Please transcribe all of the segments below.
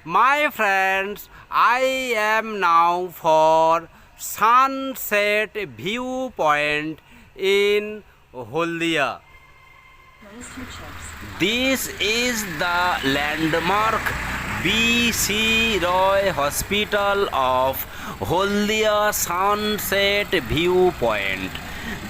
My friends, I am now for sunset viewpoint in Holdia. This is the landmark B.C. Roy Hospital of Holdia Sunset Viewpoint.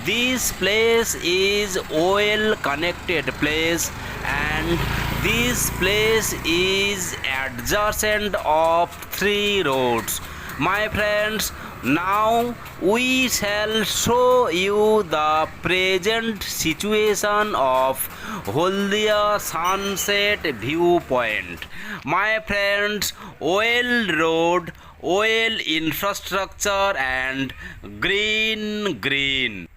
This place is well connected place, and this place is adjacent of three roads. My friends, now we shall show you the present situation of Holdia Sunset Viewpoint. My friends, well road, well infrastructure and green.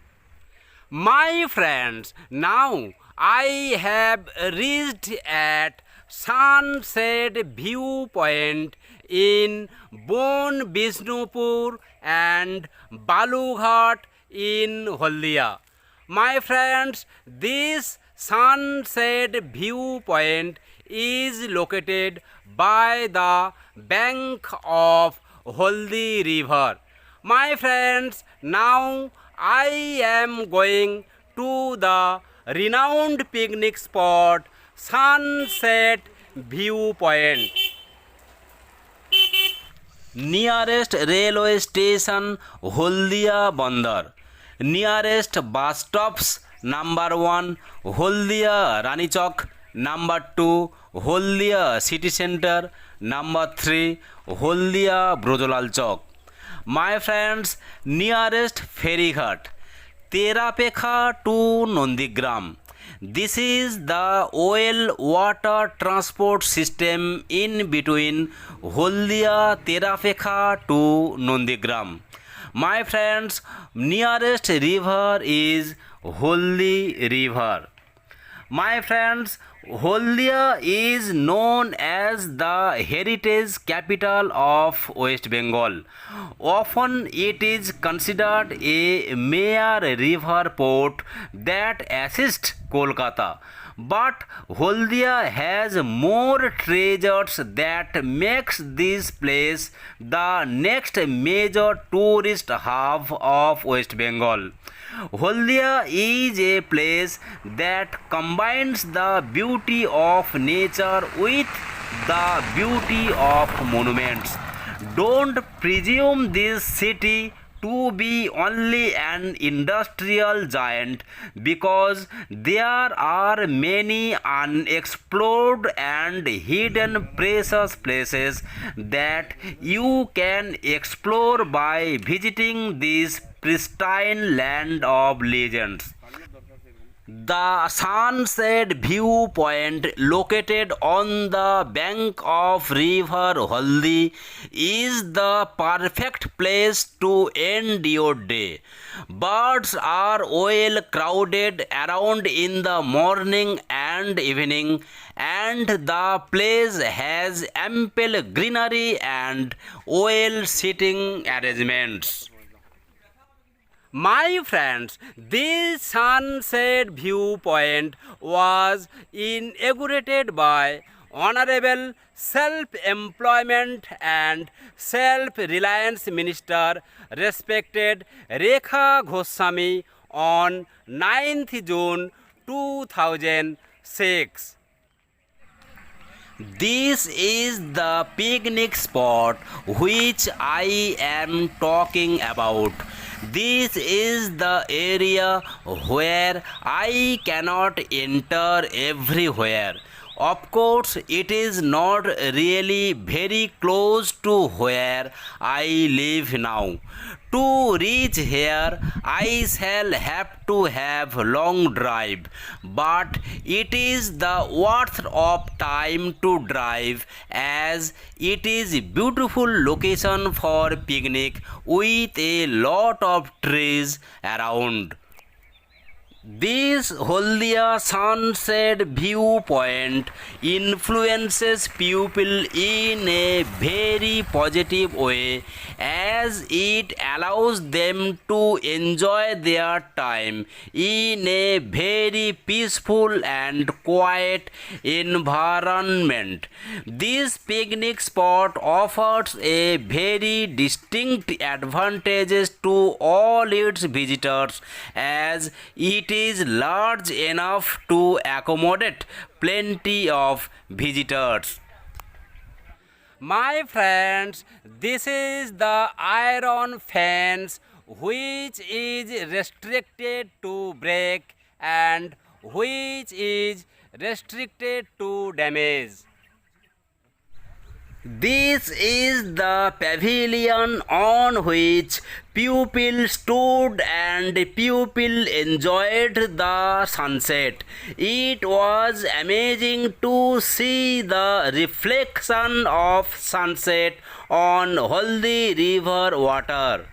My friends, now I have reached at Sunset Viewpoint in Bon Bishnupur and Balughat in Holdia. My friends, this Sunset Viewpoint is located by the bank of Holdi River. My friends, now I am going to the renowned picnic spot Sunset Viewpoint. Nearest railway station Holdia Bandar. Nearest bus stops: number 1 Holdia Rani Chowk, number 2 Holdia City Center, number 3 Holdia Brojolal Chowk. My friends, nearest ferryghat Terapekha to Nondigram. This is the well water transport system in between Holdia Terapekha to Nondigram. My friends, nearest river is Holdi River. My friends, Holdia is known as the heritage capital of West Bengal. Often it is considered a major river port that assists Kolkata. But Holdia has more treasures that makes this place the next major tourist hub of West Bengal. Holdia is a place that combines the beauty of nature with the beauty of monuments. Don't presume this city to be only an industrial giant, because there are many unexplored and hidden precious places that you can explore by visiting this pristine land of legends. The Sunset Viewpoint, located on the bank of River Haldi, is the perfect place to end your day. Birds are well crowded around in the morning and evening, and the place has ample greenery and well seating arrangements. My friends, this sunset viewpoint was inaugurated by Honorable Self-Employment and Self-Reliance Minister, respected Rekha Goswami, on 9th June 2006. This is the picnic spot which I am talking about. This is the area where I cannot enter everywhere. Of course, it is not really very close to where I live now. To reach here, I shall have to have long drive, but it is the worth of time to drive, as it is beautiful location for picnic with a lot of trees around. This Haldia sunset viewpoint influences people in a very positive way as it allows them to enjoy their time in a very peaceful and quiet environment. This picnic spot offers a very distinct advantages to all its visitors as it is large enough to accommodate plenty of visitors. My friends, this is the iron fence which is restricted to break and which is restricted to damage. This is the pavilion on which pupils stood and pupils enjoyed the sunset. It was amazing to see the reflection of sunset on Haldi river water.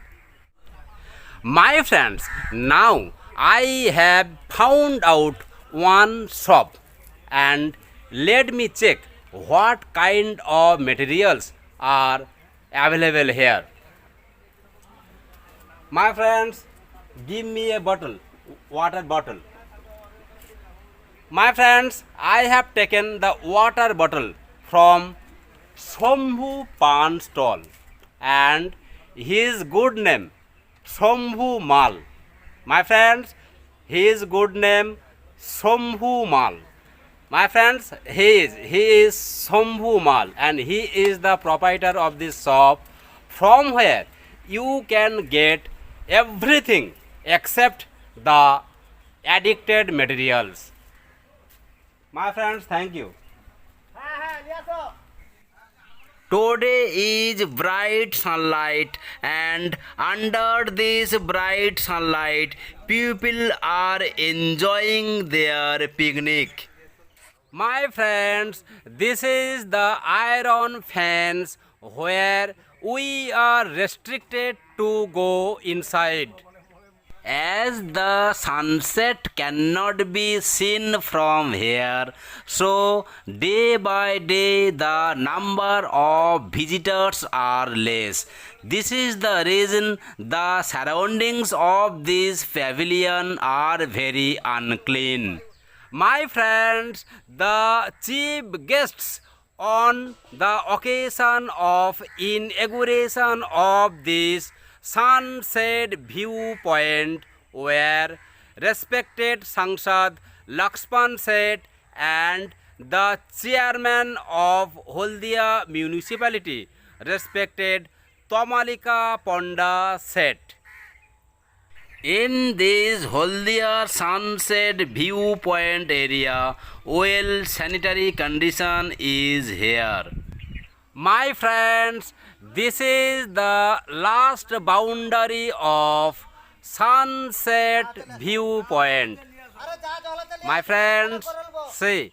My friends, now I have found out one shop and let me check what kind of materials are available here. My friends, give me a bottle, water bottle. My friends, I have taken the water bottle from Shambhu Pan stall and his good name Shambhu Mal. My friends, his good name Shambhu Mal. My friends, he is Shambhu Mal and he is the proprietor of this shop from where you can get everything except the addicted materials. My friends, thank you. Today is bright sunlight and under this bright sunlight people are enjoying their picnic. My friends, this is the iron fence where we are restricted to go inside. As the sunset cannot be seen from here, so day by day the number of visitors are less. This is the reason the surroundings of this pavilion are very unclean. My friends, the chief guests on the occasion of inauguration of this sunset viewpoint were respected Sangsad Lakshman Seth and the chairman of Haldia municipality, respected Tamalika Ponda Seth. In this Haldia sunset viewpoint area, well sanitary condition is here. My friends, this is the last boundary of sunset viewpoint. My friends, see,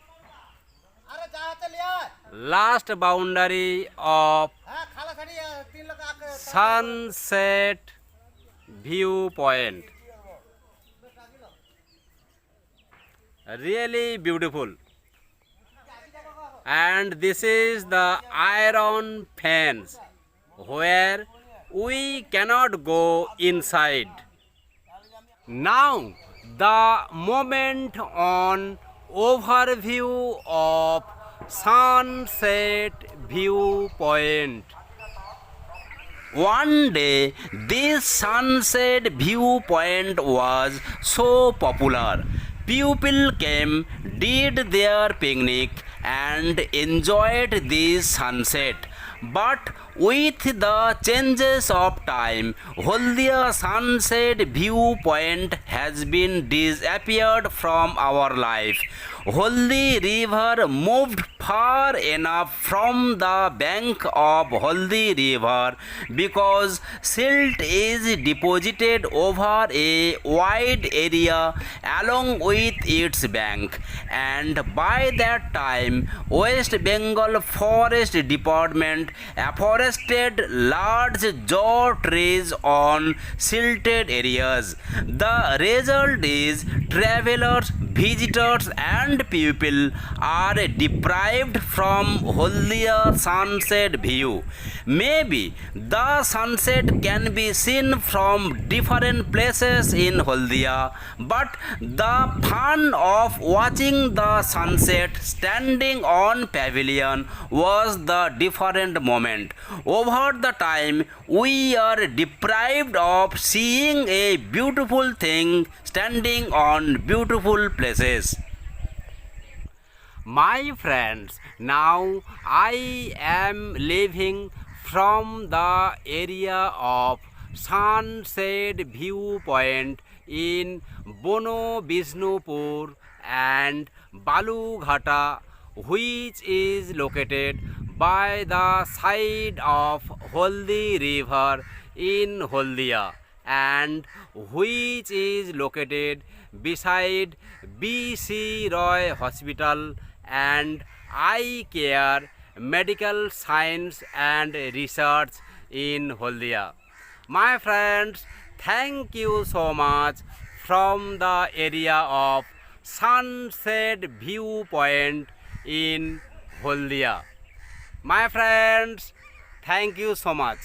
last boundary of sunset viewpoint. Really beautiful. And this is the iron fence where we cannot go inside. Now the moment on overview of sunset viewpoint. One day this sunset viewpoint was so popular. People came, did their picnic and enjoyed this sunset. But with the changes of time, Haldia sunset viewpoint has been disappeared from our life. Haldi river moved far enough from the bank of Haldi river because silt is deposited over a wide area along with its bank, and by that time West Bengal Forest Department afforested large jaw trees on silted areas. The result is travelers, visitors and people are deprived from Haldia sunset view. Maybe the sunset can be seen from different places in Haldia, but the fun of watching the sunset standing on pavilion was the different moment. Over the time, we are deprived of seeing a beautiful thing standing on beautiful places. My friends, now I am leaving from the area of Sunset Viewpoint in Bono Bishnupur and Balughata, which is located by the side of Haldi River in Haldia and which is located beside B.C. Roy Hospital and Eye Care Medical Science and Research in Haldia. My friends, thank you so much from the area of Sunset Viewpoint in Haldia. My friends, thank you so much.